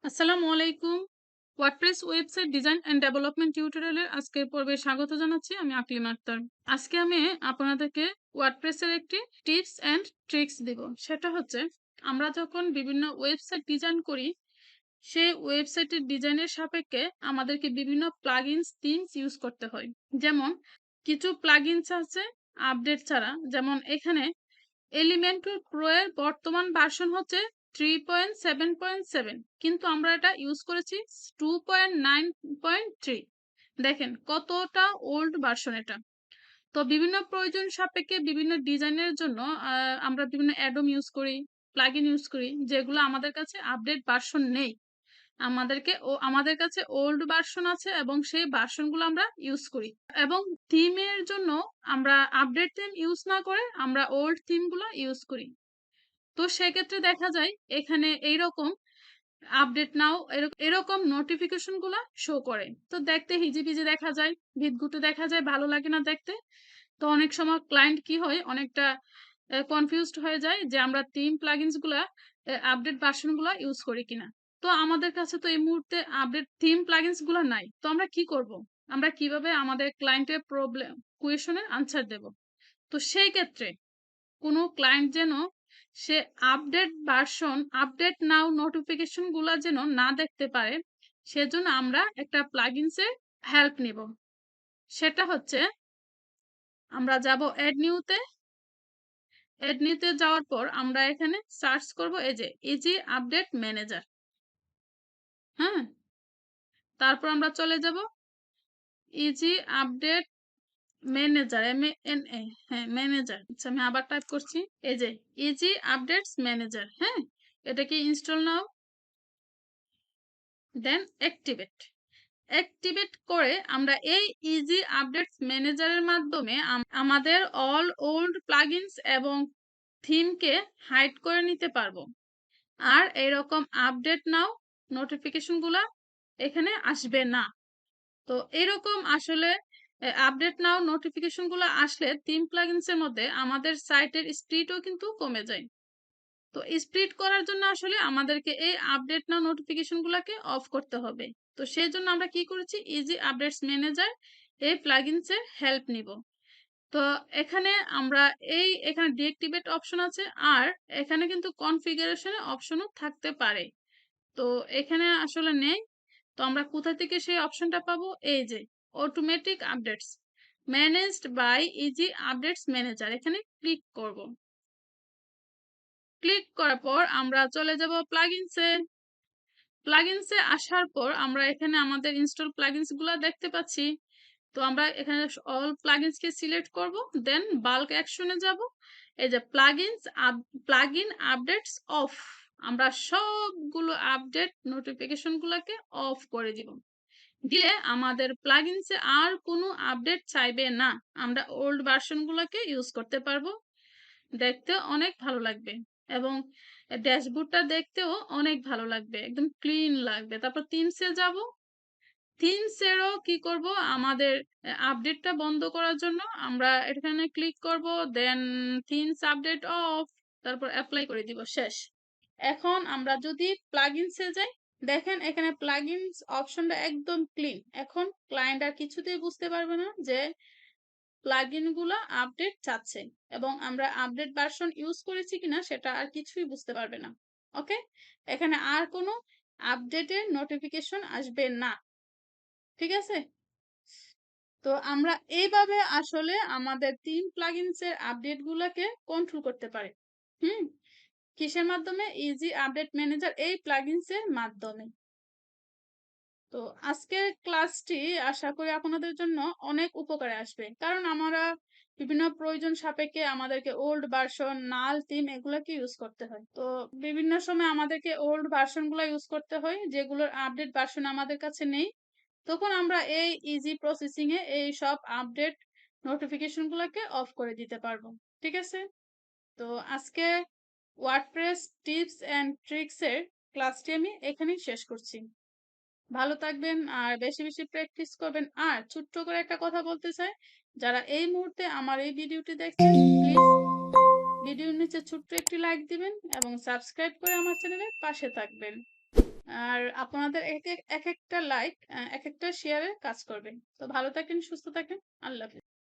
আসসালামু আলাইকুম। WordPress website design and development টিউটোরিয়ালের আজকের পর্বে স্বাগত জানাচ্ছি। আমি আকলিমা আক্তার। আজকে আমি আপনাদেরকে ওয়ার্ডপ্রেসের একটি টিপস অ্যান্ড ট্রিক্স দিব। সেটা হচ্ছে আমরা যখন বিভিন্ন ওয়েবসাইট ডিজাইন করি, সেই ওয়েবসাইটের ডিজাইনের সাপেক্ষে আমাদেরকে বিভিন্ন প্লাগইনস থিমস ইউজ করতে হয়। যেমন কিছু প্লাগইনস আছে আপডেট ছাড়া, যেমন এখানে এলিমেন্টর প্রো এর বর্তমান ভার্সন হচ্ছে 3.7.7, কিন্তু আমরা এটা ইউজ করেছি 2.9.3। দেখেন কতটা ওল্ড ভার্সন এটা। তো বিভিন্ন প্রয়োজন সাপেক্ষে বিভিন্ন ডিজাইনের জন্য আমরা বিভিন্ন অ্যাডম ইউজ করি, প্লাগইন ইউজ করি, যেগুলো আমাদের কাছে আপডেট ভার্সন নেই। আমাদের কাছে ওল্ড ভার্সন আছে এবং সেই ভার্সনগুলো আমরা ইউজ করি। এবং থিমের জন্য আমরা আপডেট থিম ইউজ না করে আমরা ওল্ড থিমগুলো ইউজ করি। তো সেক্ষেত্রে দেখা যায় এখানে এইরকম আপডেট নাও এরকম নোটিফিকেশন গুলা শো করে। তো দেখতে হিজিবিজি দেখা যায়, ভিতগুটে দেখা যায়, ভালো লাগে না দেখতে। তো অনেক সময় ক্লায়েন্ট কি হয়, অনেকটা কনফিউজড হয়ে যায় যে আমরা থিম প্লাগইনস গুলা আপডেট ভার্সন গুলা ইউজ করি কিনা। তো আমাদের কাছে তো এই মুহূর্তে আপডেট থিম প্লাগইনস গুলা নাই। তো আমরা কি করব? আমরা কিভাবে আমাদের ক্লায়েন্টের প্রবলেম কোয়েশনের আনসার দেব? তো সেই ক্ষেত্রে কোনো ক্লায়েন্ট যেন সে আপডেট নাও নোটিফিকেশন গুলা যেন না দেখতে পারে, সেজন্য আমরা একটা প্লাগইনসের হেল্প নিব। সেটা হচ্ছে আমরা যাব অ্যাড নিউতে যাওয়ার পর আমরা এখানে সার্চ করব এই যে ইজি আপডেট ম্যানেজার। হ্যাঁ, তারপর আমরা চলে যাব ইজি আপডেট ম্যানেজার, MANA। হ্যাঁ, ম্যানেজার। আচ্ছা, আমি আবার টাইপ করছি, এই যে ইজি আপডেটস ম্যানেজার। হ্যাঁ, এটাকে ইনস্টল নাও, দেন অ্যাক্টিভেট করে আমরা এই ইজি আপডেটস ম্যানেজারের মাধ্যমে আমাদের অল ওল্ড প্লাগইনস এবং থিমকে হাইড করে নিতে পারবো। আর এরকম আপডেট নাও নোটিফিকেশন গুলা এখানে আসবে না। তো এরকম আসলে আপডেট নাও নোটিফিকেশন গুলো আসলে থিম প্লাগইনস এর মধ্যে আমাদের সাইটের স্পিডও কিন্তু কমে যায়। তো স্প্লিট করার জন্য আসলে আমাদেরকে এই আপডেট নাও নোটিফিকেশন গুলাকে অফ করতে হবে। তো সেই জন্য আমরা কি করেছি, ইজি আপডেটস ম্যানেজার এই প্লাগইনস এর হেল্প নিব। তো এখানে আমরা এখানে ডিঅ্যাক্টিভেট অপশন আছে, আর এখানে কিন্তু কনফিগারেশনের অপশনও থাকতে পারে। তো এখানে আসলে নেই। তো আমরা কোথা থেকে সেই অপশনটা পাবো? এই যে automatic updates managed by easy updates manager, এখানে ক্লিক করব। ক্লিক করার পর আমরা চলে যাব প্লাগইনসে আসার পর আমরা এখানে আমাদের ইনস্টল প্লাগইনস গুলা দেখতে পাচ্ছি। তো আমরা এখানে অল প্লাগইনস কে সিলেক্ট করব, দেন বাল্ক অ্যাকশনে যাব। এই যে প্লাগইন আপডেটস অফ, আমরা সবগুলো আপডেট নোটিফিকেশন গুলাকে অফ করে দিব। দিলে আমাদের প্লাগইনসে আর কোনো আপডেট চাইবে না, আমরা ওল্ড ভার্সন গুলাকে ইউজ করতে পারবো। দেখতে অনেক ভালো লাগবে এবং ড্যাশবোর্ডটা দেখতেও অনেক ভালো লাগবে, একদম ক্লিন লাগবে। তারপর থিমসে যাব। থিমসেরও কি করব, আমাদের আপডেটটা বন্ধ করার জন্য আমরা এখানে ক্লিক করব, দেন থিমস আপডেট অফ, তারপর অ্যাপ্লাই করে দিব, শেষ। এখন আমরা যদি প্লাগইনসে যাই, দেখেন এখানে প্লাগইনস অপশনটা একদম ক্লিন। এখন ক্লায়েন্ট আর কিছুতেই বুঝতে পারবে না যে প্লাগইন গুলো আপডেট চাচ্ছে এবং আমরা আপডেট ভার্সন ইউজ করেছি কিনা সেটা আর কিছুই বুঝতে পারবে না। ওকে, এখানে আর কোনো আপডেটের নোটিফিকেশন আসবে না। ঠিক আছে? তো আমরা এইভাবে আসলে আমাদের থিম প্লাগইনস এর আপডেট গুলোকে কন্ট্রোল করতে পারি। কিসের মাধ্যমে? ইজি আপডেট ম্যানেজার এই প্লাগইনস এর মাধ্যমে। তো আজকের ক্লাসটি আশা করি আপনাদের জন্য অনেক উপকারে আসবে, কারণ আমরা বিভিন্ন প্রয়োজন সাপেক্ষে আমাদেরকে ওল্ড ভার্সন, নাল থিম এগুলোকে ইউজ করতে হয়। তো বিভিন্ন সময় আমাদেরকে ওল্ড ভার্সন গুলো ইউজ করতে হয় যেগুলোর আপডেট ভার্সন আমাদের কাছে নেই। তখন আমরা এই ইজি প্রসেসিং এ এই সব আপডেট নোটিফিকেশন গুলোকে অফ করে দিতে পারবো। ঠিক আছে? তো আজকে ওয়ার্ডপ্রেস টিপস এন্ড ট্রিক্স এর ক্লাসটি আমি এখানেই শেষ করছি। ভালো থাকবেন আর বেশি বেশি প্র্যাকটিস করবেন। আর ছোট্ট করে একটা কথা বলতে চাই, যারা এই মুহূর্তে আমার এই ভিডিওটি দেখছেন, প্লিজ ভিডিওর নিচে ছোট্ট একটি লাইক দিবেন এবং সাবস্ক্রাইব করে আমার চ্যানেলের পাশে থাকবেন। আর আপনাদের এক একটা লাইক এক একটা শেয়ারে কাজ করবে। তো ভালো থাকেন, সুস্থ থাকেন। আল্লাহ হাফেজ।